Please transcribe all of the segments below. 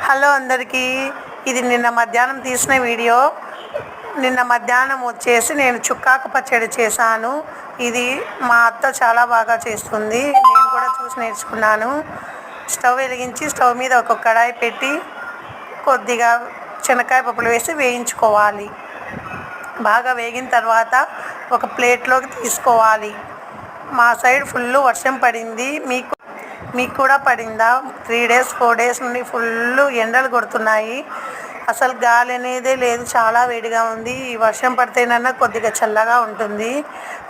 Hello అందరికీ, ఇది నిన్న మధ్యాహ్నం తీసిన వీడియో. నిన్న మధ్యాహ్నం వచ్చేసి నేను చుక్కాకు పచ్చడి చేశాను. ఇది మా అత్త చాలా బాగా చేస్తుంది, నేను కూడా చూసి నేర్చుకున్నాను. స్టవ్ వెలిగించి స్టవ్ మీద ఒక కడాయి పెట్టి కొద్దిగా శనక్కాయ పప్పులు వేసి వేయించుకోవాలి. బాగా వేగిన తర్వాత ఒక ప్లేట్లోకి తీసుకోవాలి. మా సైడ్ ఫుల్ వర్షం పడింది, మీకు కూడా పడిందా? 3 days 4 days నుండి ఫుల్ ఎండలు కొడుతున్నాయి. అసలు గాలి అనేదే లేదు, చాలా వేడిగా ఉంది. ఈ వర్షం పడితేనన్నా కొద్దిగా చల్లగా ఉంటుంది.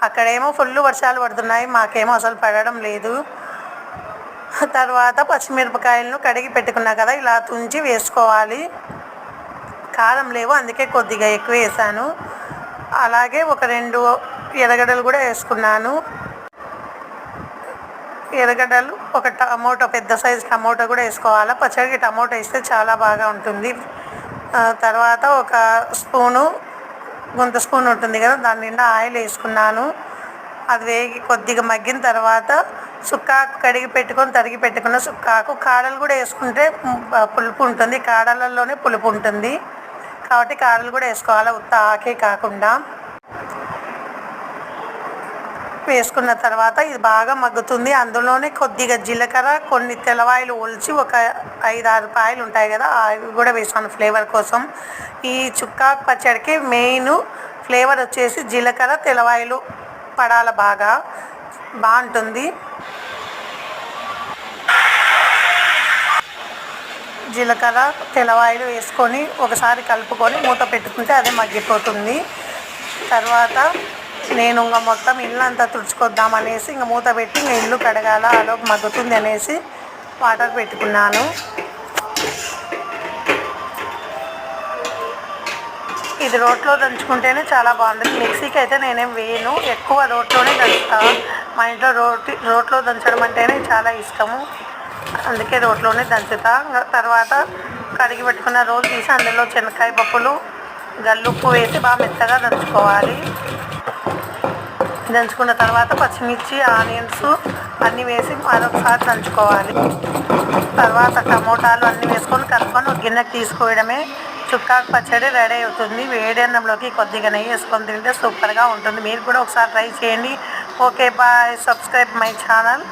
అక్కడేమో ఫుల్ వర్షాలు పడుతున్నాయి, మాకేమో అసలు పడడం లేదు. తర్వాత పచ్చిమిరపకాయలను కడిగి పెట్టుకున్నా కదా, ఇలా తుంచి వేసుకోవాలి. కారం లేవు, అందుకే కొద్దిగా ఎక్కువ వేసాను. అలాగే ఒక 2 ఎర్రగడ్డలు కూడా వేసుకున్నాను. ఎర్రగడ్డలు, ఒక టమోటో, పెద్ద సైజు టమోటో కూడా వేసుకోవాలి. పచ్చడికి టమోటో వేస్తే చాలా బాగా ఉంటుంది. తర్వాత ఒక గుంత స్పూన్ ఉంటుంది కదా, దాని నిండా ఆయిల్ వేసుకున్నాను. అది వేగి కొద్దిగా మగ్గిన తర్వాత సుక్కాకు తరిగి పెట్టుకున్న సుక్కాకు, కాడలు కూడా వేసుకుంటే పులుపు ఉంటుంది, కాడలలోనే పులుపు ఉంటుంది కాబట్టి కాడలు కూడా వేసుకోవాలి, ఉత్త ఆకే కాకుండా. వేసుకున్న తర్వాత ఇది బాగా మగ్గుతుంది. అందులోనే కొద్దిగా జీలకర్ర, కొన్ని తెల్లవాయిలు ఒలిచి ఒక 5-6 పాయలు ఉంటాయి కదా, అవి కూడా వేసాను ఫ్లేవర్ కోసం. ఈ చుక్కాకు పచ్చడికి మెయిన్ ఫ్లేవర్ వచ్చేసి జీలకర్ర, తెల్లవాయిలు పడాల, బాగుంటుంది. జీలకర్ర, తెల్లవాయిలు వేసుకొని ఒకసారి కలుపుకొని మూత పెట్టుకుంటే అదే మగ్గిపోతుంది. తర్వాత నేను మొత్తం ఇల్లు అంతా తుడుచుకొద్దామనేసి మూత పెట్టి ఇల్లు కడగాల, అలోపు మగ్గుతుంది అనేసి వాటర్ పెట్టుకున్నాను. ఇది రోట్లో దంచుకుంటేనే చాలా బాగుంటుంది. మిక్సీకి అయితే నేనేం వేయను, ఎక్కువ రోట్లోనే దంచుతాను. మా ఇంట్లో రోట్లో దంచడం అంటేనే చాలా ఇష్టము, అందుకే రోట్లోనే దంచుతా. తర్వాత కడిగి పెట్టుకున్న రోలు తీసి అందులో శనక్కాయ పప్పులు, గల్లుప్పు వేసి బాగా మెత్తగా దంచుకోవాలి. దంచుకున్న తర్వాత పచ్చిమిర్చి, ఆనియన్స్ అన్నీ వేసి మరొకసారి దంచుకోవాలి. తర్వాత టమోటాలు అన్నీ వేసుకొని కలుపుకొని ఒక గిన్నెకి తీసుకోవడమే. చుక్కాకు పచ్చడి రెడీ అవుతుంది. వేడి అన్నంలోకి కొద్దిగా నెయ్యి వేసుకొని తింటే సూపర్గా ఉంటుంది. మీరు కూడా ఒకసారి ట్రై చేయండి. Okay, bye. Subscribe my channel.